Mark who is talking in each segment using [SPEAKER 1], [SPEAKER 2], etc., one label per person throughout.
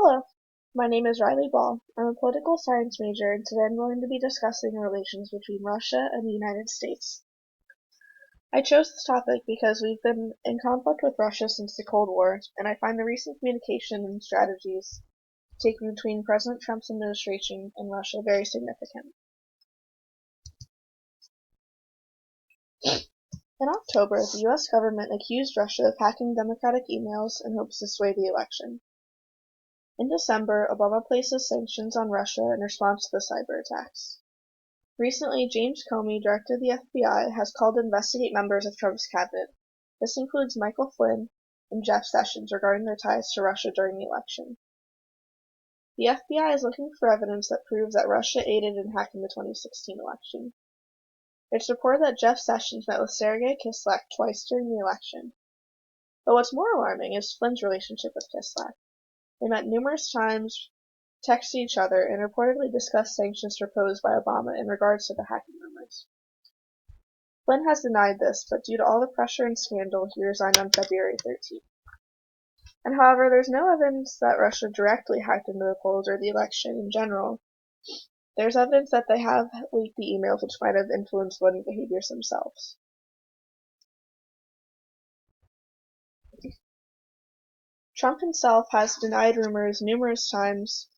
[SPEAKER 1] Hello, my name is Riley Ball. I'm a political science major, and today I'm going to be discussing relations between Russia and the United States. I chose this topic because we've been in conflict with Russia since the Cold War, and I find the recent communication and strategies taken between President Trump's administration and Russia very significant. In October, the U.S. government accused Russia of hacking Democratic emails in hopes to sway the election. In December, Obama places sanctions on Russia in response to the cyber attacks. Recently, James Comey, director of the FBI, has called to investigate members of Trump's cabinet. This includes Michael Flynn and Jeff Sessions regarding their ties to Russia during the election. The FBI is looking for evidence that proves that Russia aided in hacking the 2016 election. It's reported that Jeff Sessions met with Sergei Kislyak twice during the election. But what's more alarming is Flynn's relationship with Kislyak. They met numerous times, texted each other, and reportedly discussed sanctions proposed by Obama in regards to the hacking rumors. Flynn has denied this, but due to all the pressure and scandal, he resigned on February 13th. And however, there's no evidence that Russia directly hacked into the polls or the election in general. There's evidence that they have leaked the emails which might have influenced voting behaviors themselves. Trump himself has denied rumors numerous times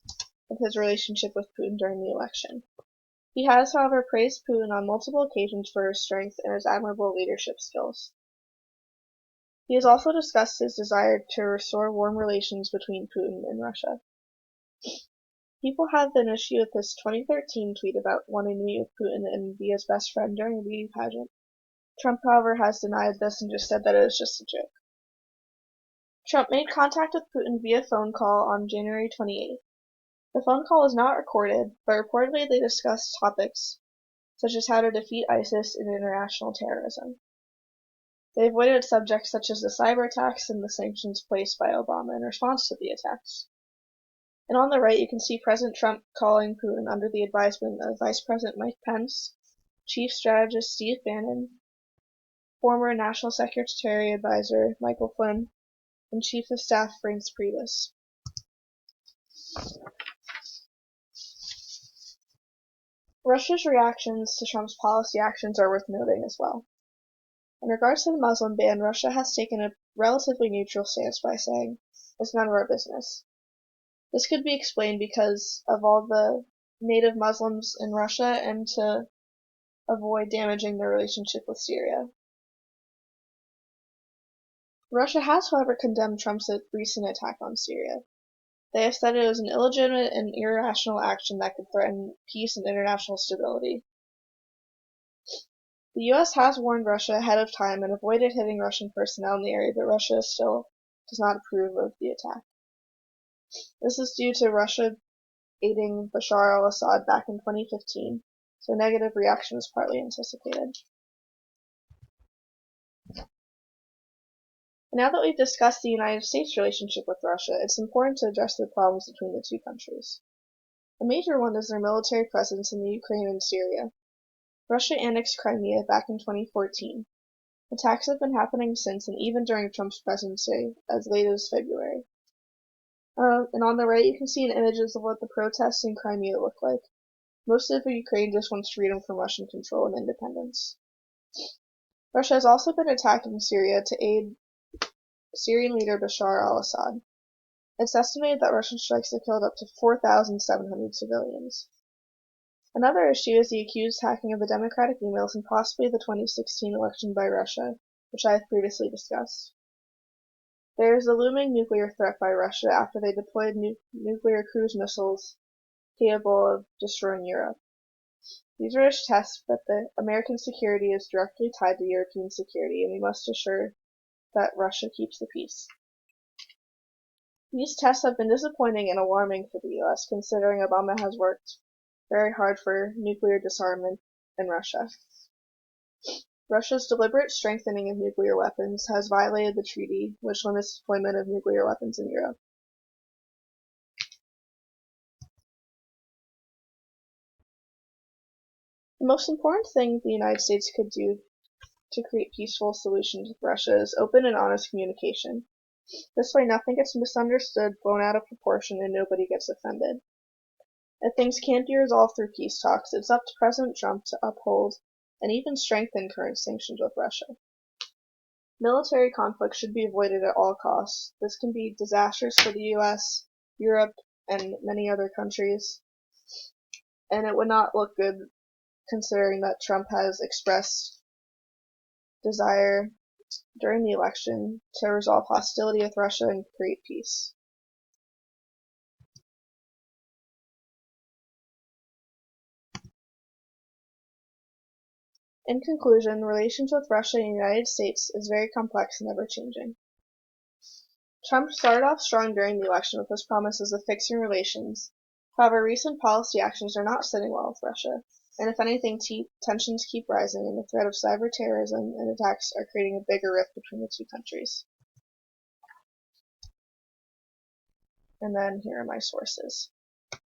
[SPEAKER 1] of his relationship with Putin during the election. He has, however, praised Putin on multiple occasions for his strength and his admirable leadership skills. He has also discussed his desire to restore warm relations between Putin and Russia. People have an issue with his 2013 tweet about wanting to meet with Putin and be his best friend during a beauty pageant. Trump, however, has denied this and just said that it was just a joke. Trump made contact with Putin via phone call on January 28th. The phone call was not recorded, but reportedly they discussed topics such as how to defeat ISIS and international terrorism. They avoided subjects such as the cyber attacks and the sanctions placed by Obama in response to the attacks. And on the right, you can see President Trump calling Putin under the advisement of Vice President Mike Pence, Chief Strategist Steve Bannon, former National Secretary Advisor Michael Flynn, and Chief of Staff Reince Priebus. Russia's reactions to Trump's policy actions are worth noting as well. In regards to the Muslim ban, Russia has taken a relatively neutral stance by saying, "It's none of our business." This could be explained because of all the native Muslims in Russia and to avoid damaging their relationship with Syria. Russia has, however, condemned Trump's recent attack on Syria. They have said it was an illegitimate and irrational action that could threaten peace and international stability. The U.S. has warned Russia ahead of time and avoided hitting Russian personnel in the area, but Russia still does not approve of the attack. This is due to Russia aiding Bashar al-Assad back in 2015, so a negative reaction was partly anticipated. Now that we've discussed the United States' relationship with Russia, it's important to address the problems between the two countries. A major one is their military presence in the Ukraine and Syria. Russia annexed Crimea back in 2014. Attacks have been happening since, and even during Trump's presidency, as late as February. And on the right, you can see images of what the protests in Crimea look like. Most of Ukraine just wants freedom from Russian control and independence. Russia has also been attacking Syria to aid Syrian leader Bashar al-Assad. It's estimated that Russian strikes have killed up to 4,700 civilians. Another issue is the accused hacking of the Democratic emails and possibly the 2016 election by Russia, which I have previously discussed. There is a looming nuclear threat by Russia after they deployed nuclear cruise missiles capable of destroying Europe. These are just tests, but the American security is directly tied to European security, and we must assure that Russia keeps the peace. These tests have been disappointing and alarming for the U.S., considering Obama has worked very hard for nuclear disarmament in Russia. Russia's deliberate strengthening of nuclear weapons has violated the treaty, which limits deployment of nuclear weapons in Europe. The most important thing the United States could do to create peaceful solutions with Russia is open and honest communication. This way nothing gets misunderstood, blown out of proportion, and nobody gets offended. If things can't be resolved through peace talks, it's up to President Trump to uphold and even strengthen current sanctions with Russia. Military conflict should be avoided at all costs. This can be disastrous for the US, Europe, and many other countries, and it would not look good considering that Trump has expressed desire during the election to resolve hostility with Russia and create peace. In conclusion, relations with Russia and the United States is very complex and ever-changing. Trump started off strong during the election with his promises of fixing relations. However, recent policy actions are not sitting well with Russia, and if anything, tensions keep rising, and the threat of cyber terrorism and attacks are creating a bigger rift between the two countries. And then here are my sources.